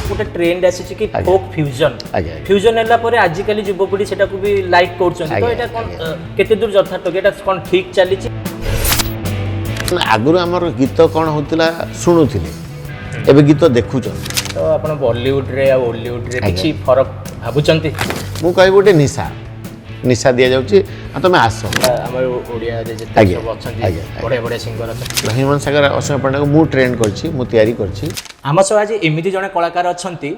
गोटे ट्रेंड आसी कि फोक फ्यूजन फ्यूजन हैला परे आजिकली युवपीढ़ी सेटा को भी लाइक करछन तो एटा कोन केते दूर यथार्थ एटा कोन ठीक चली छि आगुर हमर गीत कोन होतिला सुनुथिले एबे गीत देखुछन तो आपण बॉलीवुड रे आ हॉलीवुड रे किछि फरक भाबुचंती मु कहि गोटे निशा निशा दिया जाउची तमे आसो हमर ओडिया रे जते सब अछन बड़े बड़े सिंगर अछन रहीमन सागर अशोक पांडे को मु ट्रेन करछि मु तयारी करछि हम सब आज एमिति जने कलाकार अछंती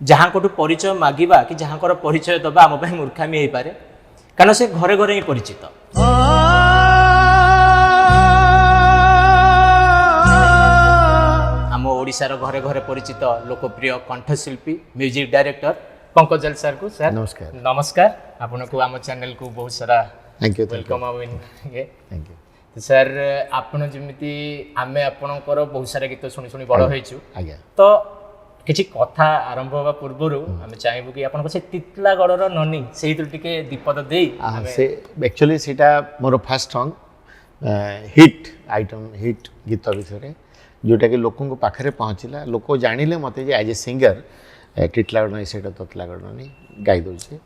जहां कोटु परिचय मागिबा कि जहां कर परिचय दबा हम भाई मूर्खामी हेई पारे कारण से घरे घरे ही परिचित हम ओडिशार घरे घरे परिचित लोकप्रिय कंठशिल्पी म्यूजिक डायरेक्टर पंकज जल सर को सर नमस्कार नमस्कार आपन को हम चैनल को बहुत सारा थैंक यू वेलकम आविन ये थैंक यू तो सर आपन जेमिति आमे आपनकर बहुत सारा गीत सुनी सुनी बड़ होइछु आज्ञा तो किछि कथा आरंभ होबा पूर्वरु हम चाहेबु कि आपन से तितलागढ़र ननी सेही तो टिके दीपद देई से एक्चुअली सेटा मोर first song hit item hit गीत विषय जोटा कि लोकों को पाखरे पहुँचला लोक जानिले मते जे एज ए सिंगर टिटलागढ़ नहीं सेटा ततलागढ़ नहीं गाई दउछे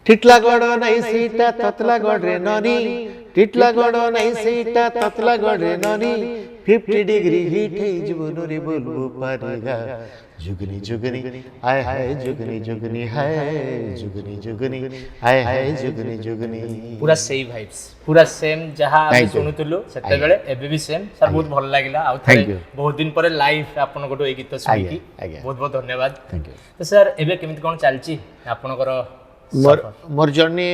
टिटलागढ़ नहीं सीटा ततलागढ़ रे ननी टिटलागढ़ नहीं सीटा ततलागढ़ रे ननी 50 डिग्री हीट है जुगनू रे बोलबो पारेगा जुगनी जुगनी हाय हाय जुगनी जुगनी हाय जुगनी जुगनी हाय हाय जुगनी जुगनी पूरा सेम वाइब्स पूरा सेम जहां हम सुनुतलु सेते बेले एबे भी सेम सर बहुत भल लागिला आ बहुत दिन पर लाइव आपन गोटो ए गीत सुनी की बहुत बहुत धन्यवाद थैंक यू तो सर एबे केमित कोन चलची आपनकर मोर जर्नी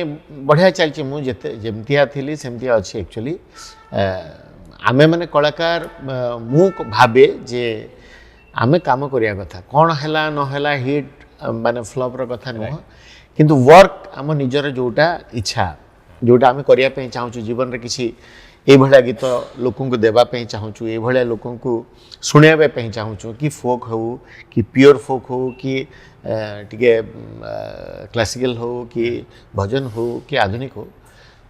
बढ़िया चलची मु जेते जेमतिया थिली सेमतिया अछि एक्चुअली आमे माने कलाकार मु भाबे जे आमे काम करिया कथा कोन हैला न हैला हिट माने फ्लॉप रो कथा न किंतु वर्क आम निजर जोटा इच्छा जोटा आमे करिया पे चाहू जीवन रे किछि ए भलिया गीत लोकन को देबा पे चाहू ए भलिया लोकन को सुनेबा पे चाहू कि फोक हो कि प्योर फोक हो कि टिके क्लासिकल हो कि भजन हो कि आधुनिक हो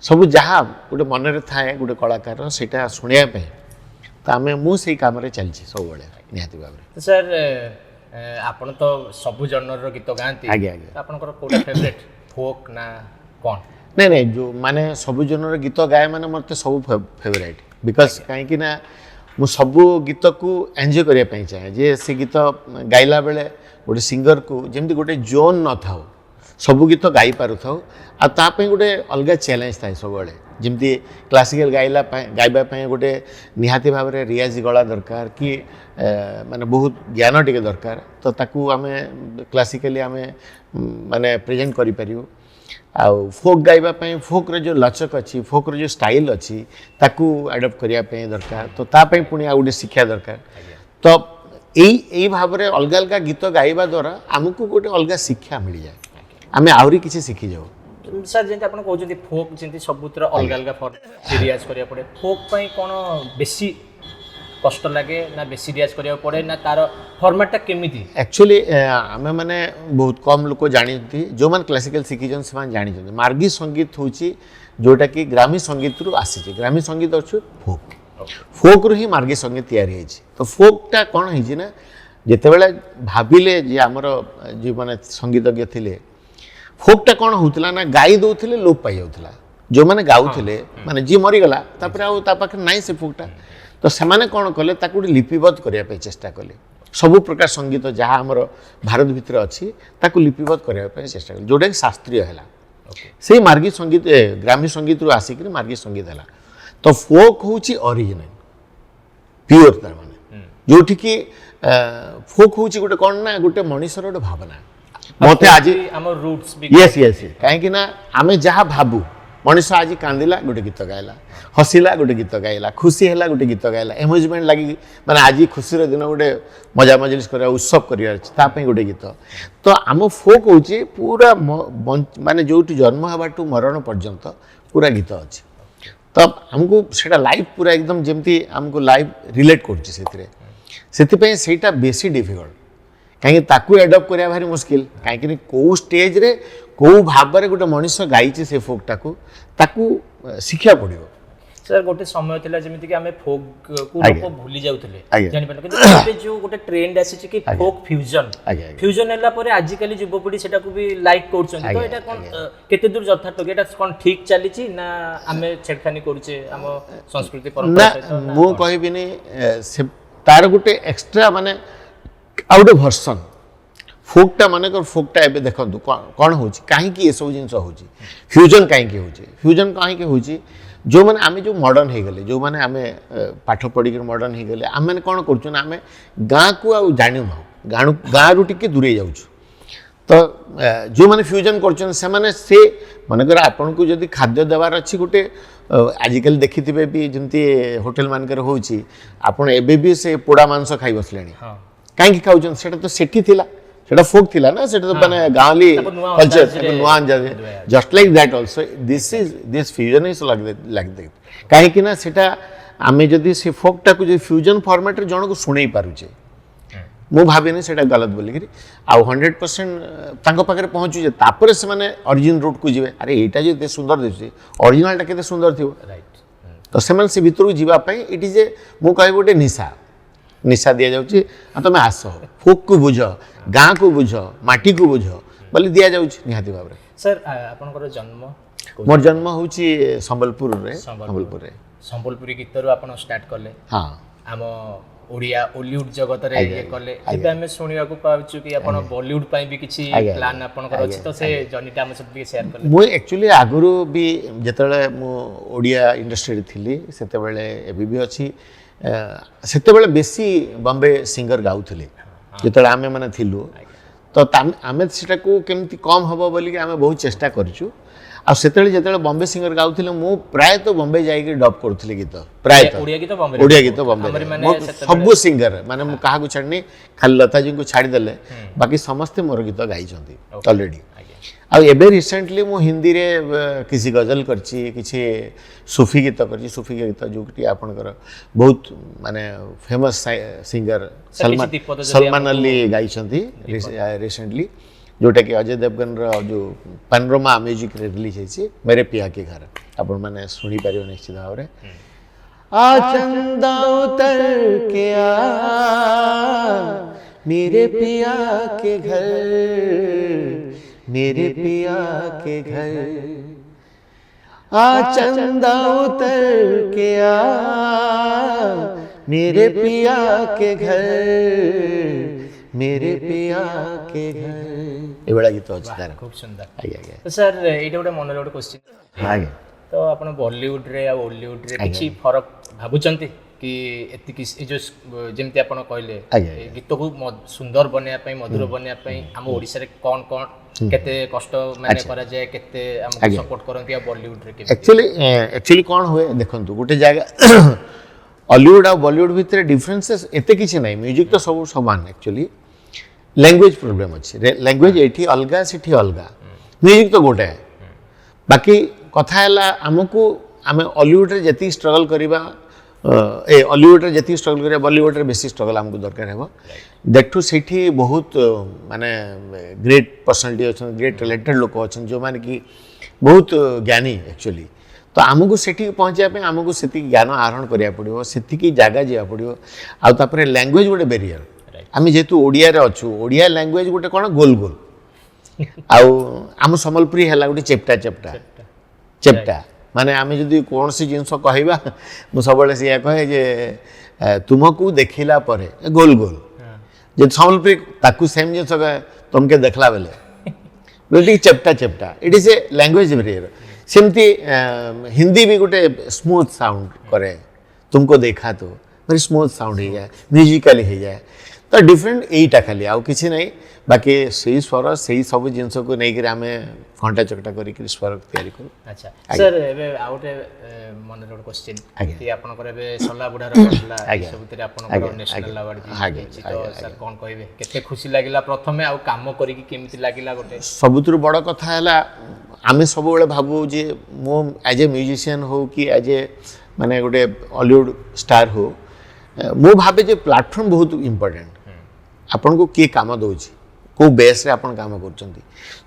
सब जहाँ गोटे मन रे थाए गोटे कलाकार सेटा सुनिया पे तो आमे मु सेही काम रे चलछि सब बळे निहाती भाबरे तो सर आपण तो सब जनर रो गीत गांती आगे आगे आपनकर कोटा फेवरेट फोक ना कोन नहीं नहीं जो माने सब जनर गीत गाए माने मते सब फेवरेट बिकॉज काहे कि ना मु सब गीत को एन्जॉय करिया पे चाहे जे से गीत गाइला बेले गोटे सिंगर को जेमती गोटे जोन न थाओ सब गीत गाई पारु थाओ आ ता पे गोटे अलग चैलेंज थाए सब बेले जेमती क्लासिकल गाइबा पे गोटे निहाती भाव रे रियाज गला दरकार कि माने बहुत ज्ञान टिके दरकार तो ताकू आमे क्लासिकली आमे माने प्रेजेंट करि परियो आ फोक गाइबा पे फोक रे जो लचक अछि फोक रे जो स्टाइल अछि ताकू एडॉप्ट करिया पे दरकार तो ता पे पुनी आ गोटे शिक्षा दरकार तो एई भाव रे अलग अलग गीत गाइबा द्वारा हमकु गोटे अलग शिक्षा मिल जाए आमे आउरी किछि शिखि जाऊ सर जेंति आपण कहउछन्ती फोक जेंति सबुतर अलग अलग फॉर्म रियाज करिया पड़े फोक पई कोन बेसी कष्ट लागे ना बेसी रियाज करिया पड़े ना तार फॉर्मेट ता केमिति एक्चुअली आमे माने बहुत कम लोक जानिथि जो मान क्लासिकल सिकिजन से मान जानिथि मार्गी संगीत होची जोटा कि ग्रामी संगीत रु आसी छै ग्रामी संगीत अछि फोक फोक रु ही मार्गी संगीत तैयारी हेछि तो फोक ता कोन हेछि ना जेते बेले भाबिले जे हमर जे माने संगीतज्ञ थिले फोक ता कोन होतला ना गाई दोथिले लोप पाइ जाउथला जो माने गाउथिले माने जी मरि गला तापर आ ता पाखे नाइ से फोक ता तो सेमाने कोन कले ताकू लिपिबद्ध करिया पे चेष्टा कले सब प्रकार संगीत जहाँ आमर भारत भितर अच्छी ताकू लिपिबद्ध करिया चेष्टा कले जोटा शास्त्रीय है से मार्गी संगीत ग्रामी संगीत रु आसिक मार्गी संगीत है तो फोक हूँ ओरिजिनल प्योर तार माने जोठी कि फोक हूँ गोटे कौन ना गोटे मनीषर गोटे भावना मते आज हमर रूट्स भी यस यस कहीं ना आमे जहाँ भाबू मनीष आज कांदिला गोटे गीत गाइला हसिला गोटे गीत गाइला खुशी है गोटे गीत गाइला एम्यूजमेंट लगी माने आज खुशी दिन गोटे मजा मजलिस कर उत्सव कर गोटे गीत तो आम फोक हूँ पूरा माने जो जन्म हबाटू मरण पर्यंत पूरा गीत अच्छे तो आमको सेटा लाइव पूरा एकदम जमती आमको लाइव रिलेट कर सेटा बेसी डिफिकल्ट कहीं ताकू एडप्ट करिया भारी मुश्किल कहीं कौ स्टेज रे कौ भाव रे गोटे मनीष गाई से फोकटा को ताकू शिक्षा पड़ो सर गोटे समय थिला जेमिति कि आमे फोक को आज्ञा। लोक भूली जाउतले आज्ञा। जानि पारले किंतु ଏବେ जो गोटे ट्रेंड आसी कि फोक फ्यूजन आज्ञा। फ्यूजन हैला परे आजिकली युवपीढ़ी सेटा को भी लाइक करछन तो एटा कोन केते दूर यथार्थ कि एटा कोन ठीक चलीची ना आमे छेड़खानी करूचे हम संस्कृति परंपरा ना सहित ना मु कहबिनी से तार गोटे एक्स्ट्रा माने आ गोटे भर्सन फोकटा माने फोकटा एबे देखंतु कोन होची काहे कि ए सब जिंस होची फ्यूजन काहे कि होची फ्यूजन काहे कि होची जो माने आमे जो मॉडर्न हे गले जो माने आमे पाठ पढ़ी के मॉडर्न हे गले आमे माने कोन करछु ना आमे गां को आ जानिउ न गां रु टिके दूरे जाउछु तो जो माने फ्यूजन करछन से माने से मानकर आपन को जदी खाद्य देवार अछि गोटे आजिकल देखिथिबे भी जंती होटल मानकर होउची आपन एबे भी से पोड़ा मांस खाइ बसलेनी हां काहे कि खाउछन सेटा तो सेठी थिला सेटा फोक थिला ना सेटा तो माने गांवली कल्चर नुआन just like that also this fusion is like that काहे कि ना सेटा आमे जदी से फोकटा को जे फ्यूजन फॉर्मेट रे जण को सुनै पारुचे मु भाबिनी सेटा गलत बोली कि आ 100% तांको पाखरे पहुंचू जे तापर से माने ओरिजिन रूट को जिवे अरे एटा जे एते सुंदर दिसि ओरिजिनल टा केते सुंदर थिबो राइट तो से माने से भीतर को जीवा पई इट इज ए मु कहबो गोटे निशा दिया जाउची आ तमे आस फोक को बुझ गां को बुझ माटी को बुझ बोली दिया जाउची निहाती भाबरे सर आपनकर जन्म मोर जन्म होची संबलपुर रे संबलपुरी गीत रो आपण स्टार्ट करले हां आम ओडिया हॉलीवुड जगत रे ये करले एबे हमें सुनिया को पाउछु कि आपण बॉलीवुड पई भी किछि प्लान आपनकर अछि तो से जर्नीटा हम सब शेयर करले मु एक्चुअली आगुरु भी जेतले मु ओडिया इंडस्ट्री रे थिली सेते बेले एबी भी अछि सेते बेले बेसी बॉम्बे सिंगर गाउथले जेतले आमे माने थिलु तो आमे सेटा को केमति कम हबो बोली कि आमे बहुत चेष्टा करछु आ सेतले जेतले बॉम्बे सिंगर गाउथले मु प्राय तो बॉम्बे जाई के डब करथले गीत प्राय तो ओडिया गीत बॉम्बे सब सिंगर माने मु काहा को छाड़नी खाली लता जी को छाड़ी देले बाकी समस्त मोर गीत गाई छथि ऑलरेडी आ एबे रिसेंटली मु हिंदी रे किसी गजल करछि किछि सूफी गीत करछि सूफी गीत जोटी आपनकर बहुत माने फेमस सिंगर सलमान अली गाई छथि रिसेंटली जोटा कि अजय देवगन रो जो पैनोरमा म्यूजिक रे रिलीज होइछि मेरे पिया के घर अपन माने सुनी पारियो निश्चित भाव रे आ चंदा उतर के आ मेरे पिया के घर मेरे पिया के घर आ चंदा उतर के आ मेरे पिया के घर मेरे पिया के घर एबडा गीत अछि तार खूब सुंदर आगे आगे तो सर एटा गोटे मन रे गोटे क्वेश्चन आगे तो आपण बॉलीवुड रे आ हॉलीवुड रे किछि फरक भाबुचंती कि एति जो जेमति आपण कहले गीत को सुंदर बनिया पई मधुर बनिया पई हम ओडिसा रे कोन कोन केते कष्ट माने करा जाय केते हमको सपोर्ट करंती आ बॉलीवुड रे के एक्चुअली कोन होए देखंतु गोटे जगह हॉलीवुड और बॉलीवुड भितर डिफरेंसेस एते किछि नै म्यूजिक तो सब समान एक्चुअली लैंग्वेज प्रॉब्लम अछि लैंग्वेज एठी अलगा सेठी अलगा म्यूजिक तो गोटे बाकी कथा हला हमकु आमे हॉलीवुड रे जति स्ट्रगल करिबा हॉलीवुड रे जति स्ट्रगल करिबा बॉलीवुड रे बेसी स्ट्रगल हमकु दरकार हेबो देखठु सेठी बहुत माने ग्रेट पर्सनालिटी अछन ग्रेट टैलेंटेड लोक अछन जो माने कि बहुत ज्ञानी एक्चुअली तो आमको सेठी पहुँचा पे आमको सेति ज्ञान आहरण करिया पड़िबो सेति की जागा जिया पड़िबो आ तापर लैंग्वेज गोटे बैरियर आम जेतु ओडिया रे अछु ओडिया लैंग्वेज गोटे कोन गोल गोल आउ आम संबलपुरी हैला गोटे चेप्टा माने आम जदि कौन सी जिनस कहबा मु सबले से कहे जे तुमको देखिला परे गोल गोल जे संबलपुरी ताकू सेम जिनस तुमके देखला बेले बोलती चेप्टा it is a language barrier सेमती हिंदी भी गोटे स्मूथ साउंड करे तुमको देखा तो वेरी स्मूथ साउंड हो जाए म्यूजिकली हो जाए तो डिफरेंट यहीटा खाली आउ किसी नहीं बाकी सही स्वर सही सब जिनस को नहीं आम घंटा चकटा कर स्वर तैयारी करूँ अच्छा सर एबे आउटे मन रे क्वेश्चन कि आपनकर एबे सल्ला बुढ़ा रहला सबतिर आपनकर नेशनल अवार्ड जी तो सर कोन कहबे केते खुशी लागिला प्रथमे आ काम करी कि केमिति लागिला गोटे सबुतर बड़ कथा हैला आमे सब बेले भाबू जे मो एज ए म्यूजिशियन हो कि एज ए माने गोटे हॉलीवुड स्टार हो मो भाबे जे प्लेटफॉर्म बहुत इंपोर्टेंट आपन को के काम दोछि को बेस रे आपण काम करछंती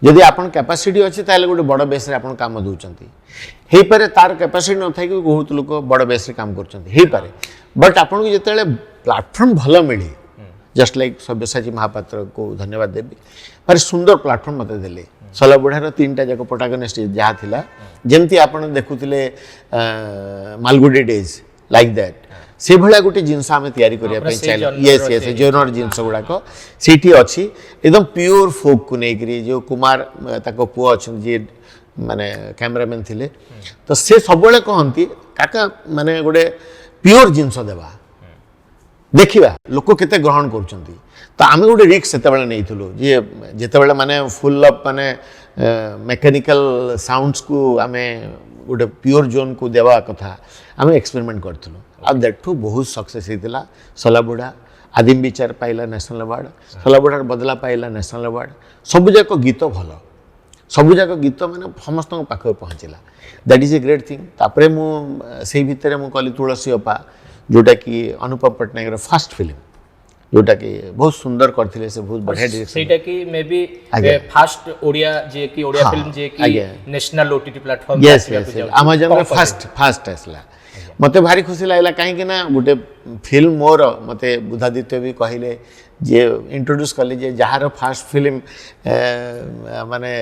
जदि आपण कैपेसिटी अछि ताले गोटे बड़ बेस रे आपण काम दोचंती हे पारे तार कैपेसिटी न थाई कि बहुत लोक बड़ बेस रे काम करछंती हे पारे बट आपण को जेतेले प्लेटफॉर्म भलो मिली जस्ट लाइक सब्यसाची महापात्र को धन्यवाद देबी पर सुंदर प्लेटफॉर्म मते देले सलाबुढ़ार 3टा जाक प्रोटैगनिस्ट जहाँ थिला जेमती आपण देखुतिले मालगुडी डेज लाइक दैट से भलिया गोटे जिनस आम तैयारी करिया पे चाहिए यस यस जोनर जिनस गुड़ाक सीठी अच्छी एकदम प्योर फोक को नहीं जो कुमार ताको पुआ अच्छन जे माने कैमरामैन थिले तो से सब कहती काका माने गोटे प्योर जिनस देवा देखिबा लोक केते ग्रहण करछंती तो आमे गोटे रिस्क सेतेबेले नेइथुलु जे जेतेबेले माने फुल अप माने मेकानिकल साउंड्स को आमे गोटे प्योर जोन को देवा कथा आमे एक्सपेरिमेंट करथुलु आ दैटू बहुत सक्सेस हेतिला सलाबुढ़ा आदिम विचार पाइला नेशनल अवार्ड सलाबुढ़ार बदला पाइला नेशनल अवार्ड सबुजाक गीत भल सबुजाक गीत माने समस्त पाखे पहुँचला that is a great thing तापरे मु सेही भितरे मु कली तुलसी अपा जोटा कि अनुपम पट्टनायक फर्स्ट फिल्म जोटा कि बहुत सुंदर करथिले से बहुत बढ़िया डायरेक्शन सेटा कि मे बी फर्स्ट ओडिया जे कि ओडिया फिल्म जे कि national OTT platform yes yes Amazon रे फर्स्ट आसला मते भारी खुशी लागला काहे कि ना गोटे फिल्म मोर मते बुधादित्य भी कहिले जे इंट्रोड्यूस कले जे जहार फर्स्ट फिल्म माने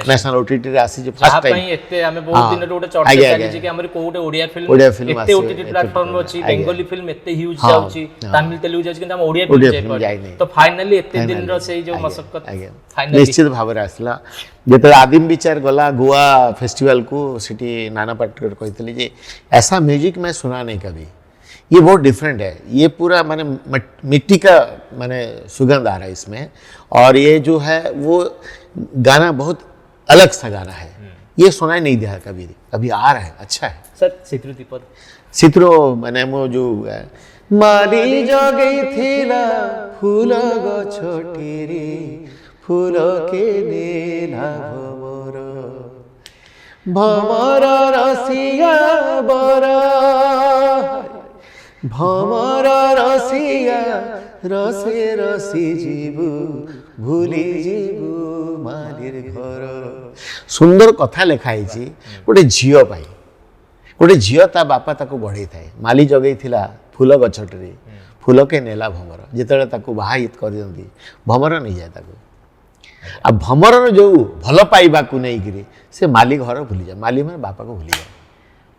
नेशनल ओटीटी रे आसी जे फर्स्ट टाइम एते हमें बहुत दिन रे गोटे चर्चा चाली जे कि हमर कोउटे ओडिया फिल्म एते ओटीटी प्लेटफॉर्म अछि बेंगोली फिल्म एते ह्यूज जाउची तमिल तेलुगु जाउची कि हम ओडिया फिल्म जाय तो फाइनली एते दिन रो से जो मशक्कत फाइनली निश्चित भाव रे आसला जेते आदिम विचार गला गोवा फेस्टिवल को सिटी नाना पाटकर कहतली जे ऐसा म्यूजिक मैं सुना नहीं कभी ये बहुत डिफरेंट है ये पूरा माने मिट्टी का माने सुगंध आ रहा है इसमें और ये जो है वो गाना बहुत अलग सा गाना है ये सुनाई नहीं दिया कभी अभी आ रहा है अच्छा है सर सित्रु दीपद सित्रो माने मो जो माली जगई थिला फूल गछटिरी फूल के नेला भमर रसिया बरा भमर रसिया रसे रसी जीवु भूली जीवु मालिर घर सुंदर कथा लिखाई गोटे झील पाई गोटे झील ता बापा ताको बढ़ई थाए माली जगई थिला फूल गछटरे फूल के नेला भमर जिते ताको बाहित कर दियंती भमर नहीं जाए ताको आ भमर जो भल पाइबा को नहीं गिरी से माली घर भूली जाए माली माने बापा को भूली जाए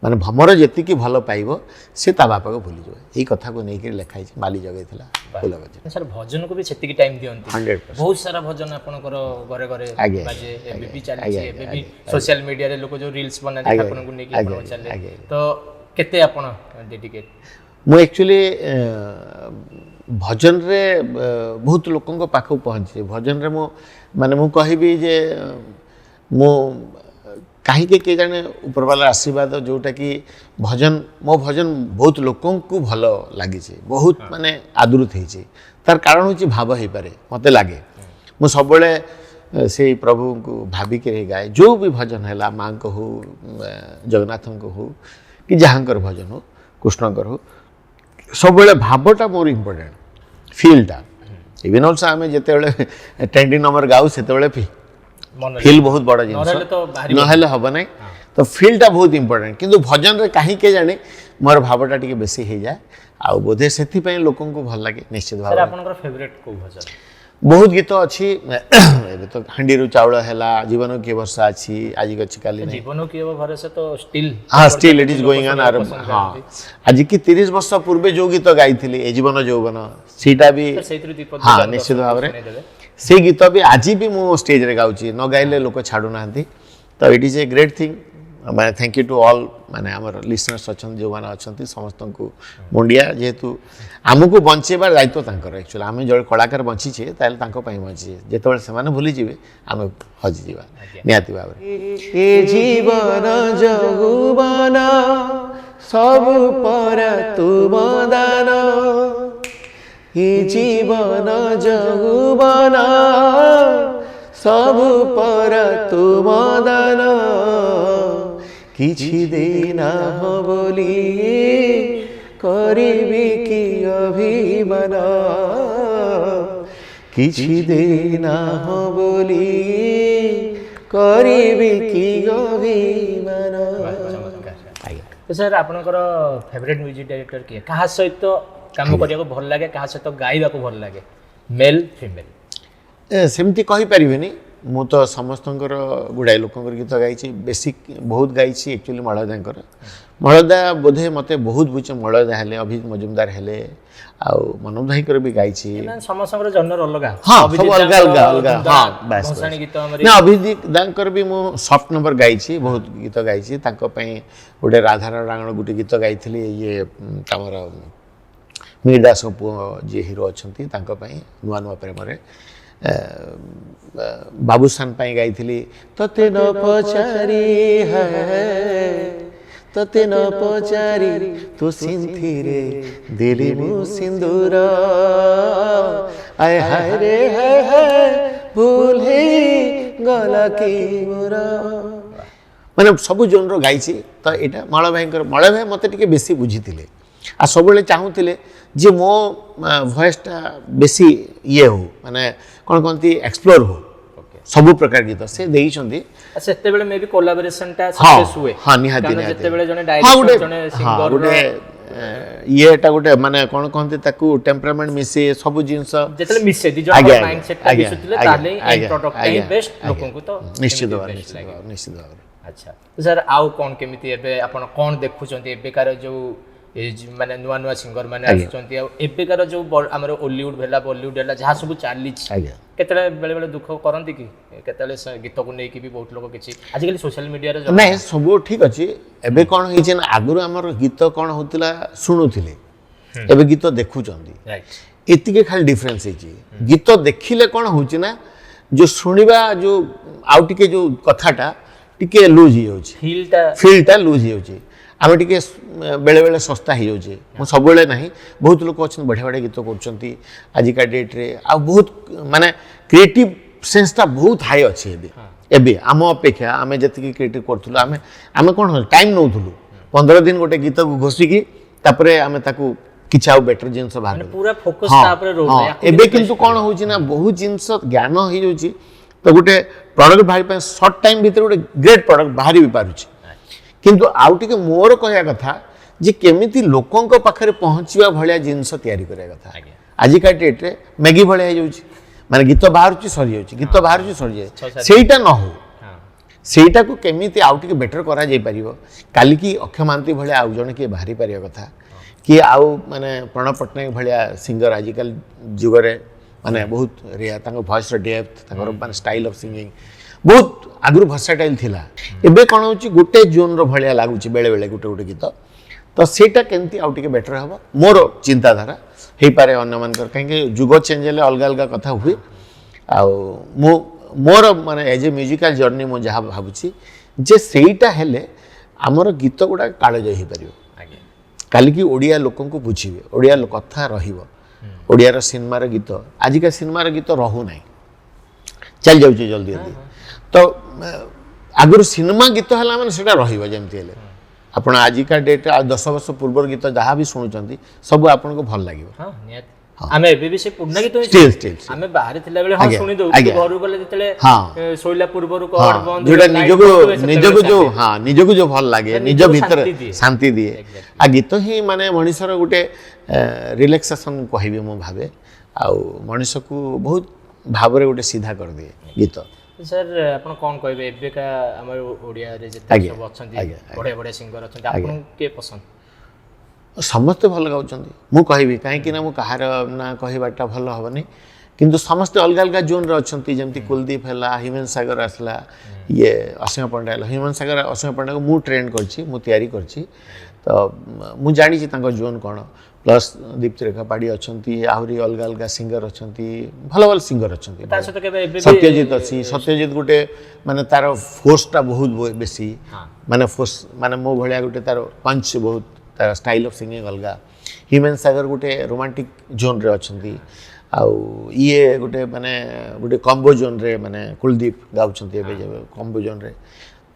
माने भमर जेति की भल पाइबो से ता बापा को भूली जाए यही कथा को नहीं लिखाई माली जगह थिला फूल गछ सर भजन को भी सेति की टाइम दियंती 100% बहुत सारा भजन आपनकर घरे घरे बाजे एबे भी चली छे एबे भी सोशल मीडिया रे लोग जो रील्स बना दे आपन को नहीं कि आपन चले तो केते आपन डेडिकेट मु एक्चुअली भजन रे बहुत लोकन पाखु पहुँचे भजन रे मु माने मु कहबी जे मु कहीं के जाने ऊपरवाला आशीर्वाद जोटा कि भजन मो भजन बहुत लोकन को भल लगी बहुत माने आदृत होती तार कारण हूँ भाव हो पारे मत लगे मु सब से प्रभु को भाविक गाए जो भी भजन है माँ को हो जगन्नाथ को हो कि जहाँकर भजन हो कृष्णकर हो सब भावटा मोर इम्पोर्टेंट फिलटा इवन ऑल्सो आम जिते ट्रेंडिंग नंबर गाऊ से फिल बहुत बड़ जिन ना हम ना तो फिलटा बहुत इंपोर्टेंट किंतु भजन रे कहीं के जाने मोर भावटा टिके बेसी हो जाए आ बोधे से लोक भल लगे निश्चित भाव फेवरेट को भजन बहुत गीत अच्छी एबे तो हांडी चाउल है जीवन की वर्षा अच्छी आज अच्छी काली जीवन की भरोसा तो स्टिल हाँ still it is going on आर हाँ आज की 30 वर्ष पूर्वे जो गीत गाई ए जीवन यौवन सीटा भी हाँ निश्चित भाव से गीत भी आज भी मु स्टेज रे गाउची न गाइले लोक छाड़ू ना तो it is a great thing माने थैंक यू टू ऑल माने हमर लिसनर्स अछन जो माने अछंती समस्त को मुंडिया जेहेतु आमको बंचेबार दायित्व तांकर एक्चुअली आमे जो कलाकार बंची छे ताले तांको पई बंची जेतबे से माने भूली जिवे आमे हजि जिवा नियाति बाबरे ए जीवन जगुवन सब पर तुम दान ए जीवन जगुवन सब पर तुम दान किछि देना हो बोली करिबी कि अभिमान କିଛି ଦେଇନା ହୋ ବୋଲି କରିବି କି ଅଭିମାନ। तो सर आपनकर फेवरेट म्यूजिक डायरेक्टर किए कहा सहित काम करिया भल लगे कहा सहित गाइबा को भल लगे मेल फीमेल सेमती कहि परिबेनी मु तो समस्तंकर गुड़ाई लोकंकर गीत गाइछि बेसिक बहुत गाइछि एक्चुअली मलदा बोधे मते बहुत बुझ मलदा हेले अभिजीत मजुमदार हेले आ मनोज भाईकर भी गाइछि समस्तंकर जनर अलग हां सब अलग अलग हां बस भसाणी गीत हमर ना अभिजीत दांकर भी मु सॉफ्ट नंबर गाइछि बहुत गीत गाइछि तांको पई गोटे राधाराण रांगण गुटे गीत गाइथिली ये तमर मीरदास पु जे हीरो अछंती तांको पई नुवा नुवा प्रेम रे बाबूसान पाई गाइथिली तते न पचारी है तते न पचारी तो सिंथी रे दिली मु सिंदूर आय हाय रे हाय भूल हे गला की मोर माने सब जोनरो गाइछि त एटा माळ भाई मते टिके बेसी बुझितिले आ सबले चाहूतिले जे मो वॉइसटा बेसी ये हो माने कोन कोनती एक्सप्लोर हो सब प्रकार गीत से देई छंदी सेते बेले मे भी कोलैबोरेशन टा सक्सेस हुए हां निहाती जेते बेले जने डायरेक्टर जने सिंगर गुटे येटा गुटे माने कोन कोनती ताकू टेम्परामेंट मिसे सब जिंस जेतले मिसे दि जो माइंडसेट टा मिसुतले ताले इन प्रोडक्ट टाइ बेस्ट लोकन को तो निश्चित अच्छा तो सर आउ कोन केमिति एबे आपण कोन देखु छंती एबे कार जो माने नुआ नुआ सिंगर माने आछंती एबे कार जो हमर हॉलीवुड भेला बॉलीवुड भेला जहा सब चाली केतले बेले बेले दुख करंती कि केतले गीत को नै कि भी बहुत लोग किछि आज कल सोशल मीडिया रे नै सब ठीक अछि एबे कोन होई छै ना आगुर हमर गीत कोन होतिला सुनुथिले एबे गीत देखु चंदी राइट एतिके खाली डिफरेंस है छी गीत देखिले कोन होछि ना जो सुनिबा जो आउ टिके जो कथाटा टिके लूज ही होछि फीलटा लूज ही होछि आम टिके बेले बेले सस्ता ही होछि मो सब बेले नाही बहुत लोक अछन बढ़िया बढ़िया गीत करछंती आजिका डेट रे आ बहुत माने क्रिएटिव सेंसटा बहुत हाई अछि एबे आम अपेक्षा आमे जति क्रिएटिव करथुलो आमे कोन टाइम नउथुलो 15 दिन गोटे गीत को घोसी की तापरे आमे ताकू किछ आउ बेटर जिंस बाहर पूरा फोकस तापरे रोले एबे किंतु कोन होछि ना बहुत जिंस ज्ञान ही होछि तो गोटे प्रोडक्ट बाहरी पे शॉर्ट टाइम भीतर गोटे ग्रेट प्रोडक्ट बाहरी भी पारुछि किंतु आउ टिके मोर कहया कथा जे केमिति लोकन को पाखरे पहुंचीबा भलिया जिंस तयारी करया कथा आजिका डेट रे मैगी भलिया हो जाउछि माने गीत बाहरुछि सरी जाउछि गीत बाहरुछि सरी जाय सेटा न हो सेटा को केमिति आउ टिके बेटर करा जाय परिबो काली की अक्षय मानती भलिया आउ जने के बाहरी परिया कथा कि आउ माने प्रणव पटनायक भलिया सिंगर आजिकल जुग रे माने बहुत रेया तांको वॉइस रो डेप्थ तांको माने स्टाइल ऑफ सिंगिंग बहुत आगुर वर्सेटाइल थिला एबे कोन होची गुटे जोन रो भलिया लागुची बेले बेले गुटे गुटे गीत तो सेटा केंती आउ टिके बेटर हबो मोर चिंता धारा हे पारे अन्य मानकर कहीं जुग चेंज हेले अलग अलग कथा हुए आ मोर माने एज ए म्यूजिकल जर्नी मो जहा भाबुची जे सेटा हेले हमर गीत गुडा काळज हे परियो काली की ओडिया लोकन को बुझिबे ओडिया कथा रहिबो ओडिया रो सिनेमा रो गीत आजिका सिनेमा रो गीत रहू नाही चल जाउची जल्दी जल्दी तो आगुर सिनेमा गीत हला माने सेटा रहिबो जेमति हेले आपण आजिका डेट 10 वर्ष पूर्व गीत जहाँ भी शुणुचंती सब आपन को भल लागिबो हां नियत आमे एबे भी से पुन्ना गीत स्टिल आमे बाहर थिला बेले हां सुनि दउ घर गले जतले सोइला पूर्व रु कोड बंद जोटा निजको जो हां निजको जो भल लागे निज भीतर शांति दिए आ गीत ही माने मनुष्यर गुटे रिलैक्सेशन कहबे मो भाबे आ मनुष्य को बहुत भाबरे गुटे सीधा कर दिए गीत सर आपण कोन कहबे एबे का हमर ओडिया रे जते सब अछंती बडे बडे सिंगर अछंती आपण के पसंद समस्त भल गाउछंती मु कहबी काहे कि ना मु कहार ना कहबाटा भल होबनी किंतु समस्त अलग अलग जोन रे अछंती जेमति कुलदीप हला हिमेन सागर असला ये असीम पंडा हिमेन सागर असीम पंडा को मु ट्रेन करछि मु तयारी करछि तो मु जानि छी तांको जोन कोन प्लस दीप्ति रेखा पाड़ी अछंती आहुरी अलग अलग सिंगर अछंती भल भल सिंगर अछंती सत्यजित अछि सत्यजित गुटे माने तार फोर्सटा बहुत बेसी माने फोर्स माने मो भलिया गुटे तार पंच बहुत तार स्टाइल ऑफ सिंगिंग अलगा ह्यूमन सागर गुटे रोमांटिक जोन रे अछंती आ ये गुटे माने गुटे कॉम्बो जोन रे माने कुलदीप गाउछंती एबे जेबे कॉम्बो जोन रे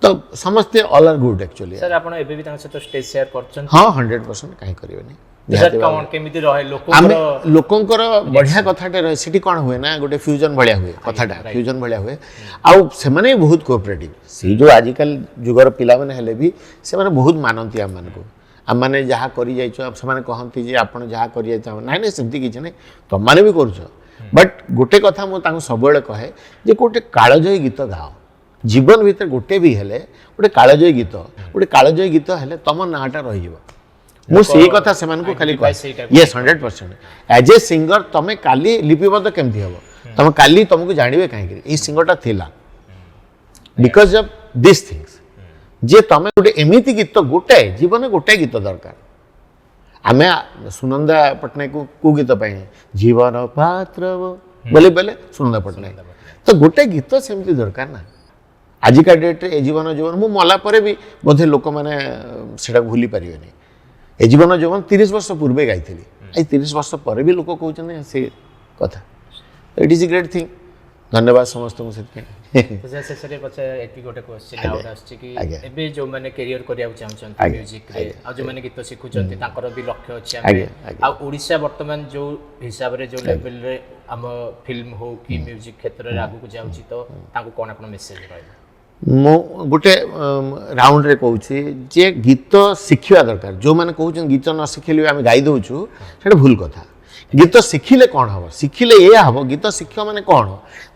तो समस्त all are good actually sir आपण एबे भी तांसे तो स्टेज शेयर करछन हां 100% काहे करिवनी केमिति रहे आमे लोकंकर बढ़िया कथाटे रहे सेठी कोन हुए ना गोटे फ्यूजन भलिया हुए कथाटा फ्यूजन भलिया हुए आउ से माने बहुत कोऑपरेटिव से जो आजिकल जुगर पिला माने हेले भी से माने बहुत मानंती आम मानको आम माने जहाँ करि जाइछो से माने कहंती जे आपण जहाँ करि जाइछो नाइ नाइ सेमती किछ नै तुम माने भी करछो बट गोटे कथा मु तांको सबले कहे जे गोटे काळजयी गीत गाओ जीवन भीतर गोटे भी हेले गोटे काळजयी गीत हेले तुम नाटा रहि जिवो मु सेही कथा से मानको खाली कहे यस 100% एज ए सिंगर तमे काली लिपिबद्ध केमती हबो तमे काली तुमको जानिबे काहे ए सिंगरटा थिला बिकॉज ऑफ दिस थिंग्स जे तमे गोटे एमिति गीत गोटे जीवन गोटे गीत दरकार आमे सुनंदा पटनायक को गीत पाए जीवन पात्र बोले बोले सुनंदा पटनायक तो गोटे गीत सेमती दरकार ना आजिका डेट ए जीवन जीवन मु मला परे भी बोधे लोक माने सेटा भूली परिबेनी ए जीवन जीवन 30 वर्ष पूर्वे गाइथिली आई 30 वर्ष पर भी लोक कहउछन से कथा it is a great thing धन्यवाद समस्त को सेत तो जैसे सरे पछे एति गोटे क्वेश्चन आउट आछि कि एबे जो माने करियर करिया चाहछन म्यूजिक रे आ जो माने गीत सिखुचंती तांकर भी लक्ष्य अछि आ ओडिसा वर्तमान जो हिसाब रे जो लेवल रे हम फिल्म हो कि म्यूजिक क्षेत्र रे आगु को जाउची तो तांको कोन अपन मेसेज रहय मो गोटे राउंड रे कहूची जे गीत शिखिया दरकार जो माने कहउछन गीत न शिखिले आमे गाई दोछु सेटा भूल कथा गीत शिखिले कौन हम शिखिले ये हम गीत शिख माने कौन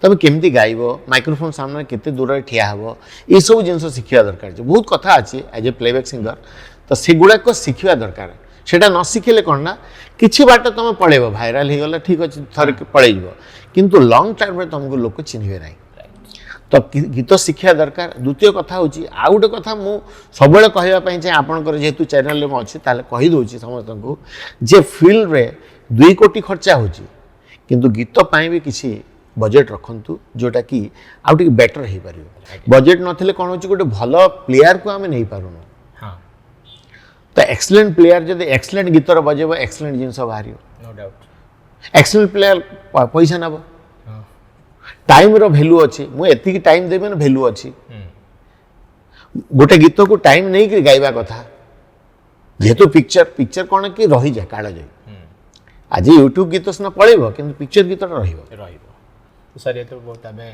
तुम केमती गाइब माइक्रोफोन सामने केते दूर ठिया हम ये सब जिन शिखा दरकार बहुत कथा अच्छे एज ए प्लेबैक सिंगर तो सेगुड़ाक शिखा दरकार सेटा न शिखिले कौन ना किछि बाट तुम पड़ेब भाइराल हो गला ठीक अच्छे थर पलैब किंतु लॉन्ग टर्म में तुमको लोक चिन्हे ना तो गीत शिक्षा दरकार द्वितीय कथा हूँ आउ गोटे कथा मु सब कहवाई चाहे आपंकर जेहेतु चैनल में अच्छे कहीदे समस्त को जे फिल्म रे 2 कोटी खर्चा होची किंतु गीत पाए भी किसी बजेट रखंतु जोटा कि आउ टिके बेटर हो पार बजेट नथिले कोन होची गोटे भल प्लेयर को आमे नहीं पारुनो हां तो एक्सीलेंट प्लेयर जदि एक्सीलेंट गीतर बजेबो एक्सीलेंट जिंस बाहरियो नो डाउट एक्सीलेंट प्लेयर पैसा नबो टाइम रो वैल्यू अछि मु एति टाइम देबे न वैल्यू अछि गोटे गीत को टाइम नहीं कि गाइबा कथा जेहेतु पिक्चर कोन कि रही जाय काळ जाय आज यूट्यूब गीत सिना पळेबो किंतु पिक्चर गीत रहिबो सर ये तो बहुत आमे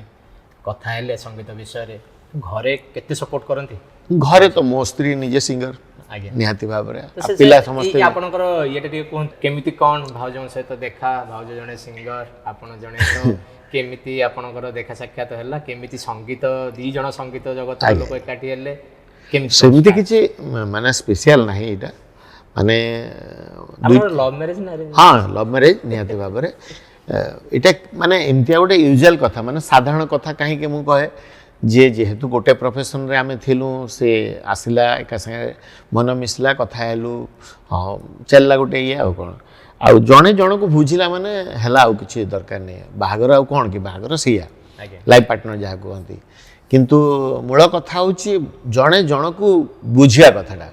कथा हेले संगीत विषय रे घरे केते सपोर्ट करंती घरे तो मो स्त्री निजे सिंगर आगे निहाती भाबरे पिला समस्त आपनकर येटे टिके कोन केमिति कोन भाउजन सहित देखा भाउज जने सिंगर आपन जने तो केमिति आपनकर देखा साक्षात हला केमिति संगीत दी जण संगीत जगत लोक एकाठी हेले केमिति सेमिति किछि माने स्पेशल नाही एटा माने लव मैरिज ना हाँ लव मैरिज निहाती भाबरे एटा माने एमतिया गोटे यूजुअल कथा माने साधारण कथा कहीं के मु कहे जे जेहेतु गोटे प्रोफेशन रे आमे थिलु से आसिला एका संगे मन मिसला कथा हेलु हाँ चलला गोटे ये आ कोन आ जणे जण को बुझिला माने हला आ किछि दरकार नै बाहागर आ कोन कि बाहागर सिया लाइफ पार्टनर जहा कहंती किंतु मूल कथा होची जणे जण को बुझिया कथाटा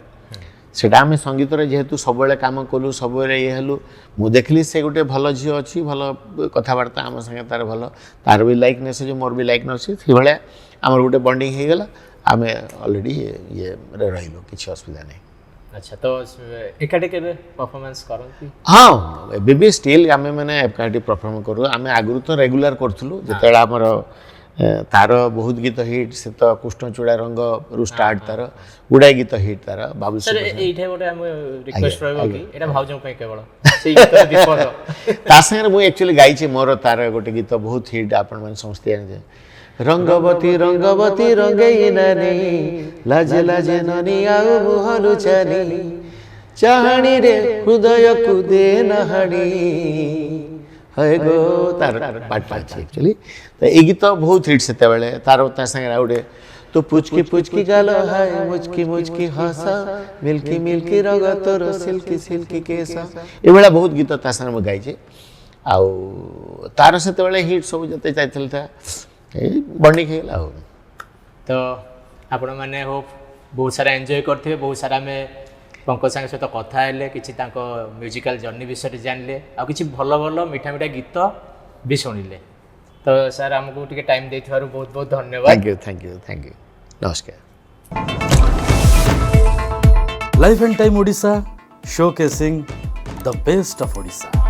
सेटा आम संगीत रे जेहेतु सब काम कलु सब ये हेलु मु देखली से गोटे भल झी अच्छी भल कथबार्ता आम संगे तार भल तार भी लाइकनेस जो मोर भी लाइकनेस से भाया आम गोटे बॉन्डिंग हो गला आम ऑलरेडी ये रहिलो किसी असुविधा नहीं अच्छा तो एकाठी केबे परफॉर्मेंस करंती हाँ एबे भी स्टिल आम मैंने एकाठी परफॉर्म करू आम आगु तो रेगुलर करथुलु जेतेला हमर तार बहुत गीत हिट से तो कृष्णचूड़ा रंग रु स्टार्ट तार गुड़ाई गीत हिट तार बाबू सर एठे गोटे हम रिक्वेस्ट रहबो कि एटा भाउजो पे केवल सेही गीत विपद ता संगे मु एक्चुअली गाई छी मोर तार गोटे गीत बहुत हिट आपण मन समस्ते आने रंगवती रंगवती रंगई ननी लाजे लाजे ननी आउ मुहलु चनी चाहणी रे हृदय को दे नहड़ी है गो तार पार्ट एक्चुअली तो ये गीत बहुत हिट से तार संगे आउटे तो पुचकी गाल है मुचकी मुचकी हसा मिल्की मिल्की रग तोर सिल्की सिल्की केसा ये भाया बहुत गीत ता संगे गाई आउ तार से हिट सब जते चाहता बंडिंग है तो आपण मैंने होप बहुत सारा एंजॉय करते बहुत सारा में पंकज सांग सहित कथा हेले किछि तांको म्यूजिकल जर्नी विषय जानले आ किछि भल भल मीठा मीठा गीत भी शुणिले तो सर हमको टिके टाइम देथिबारु बहुत बहुत धन्यवाद थैंक यू नमस्कार life and time Odisha showcasing the best of Odisha.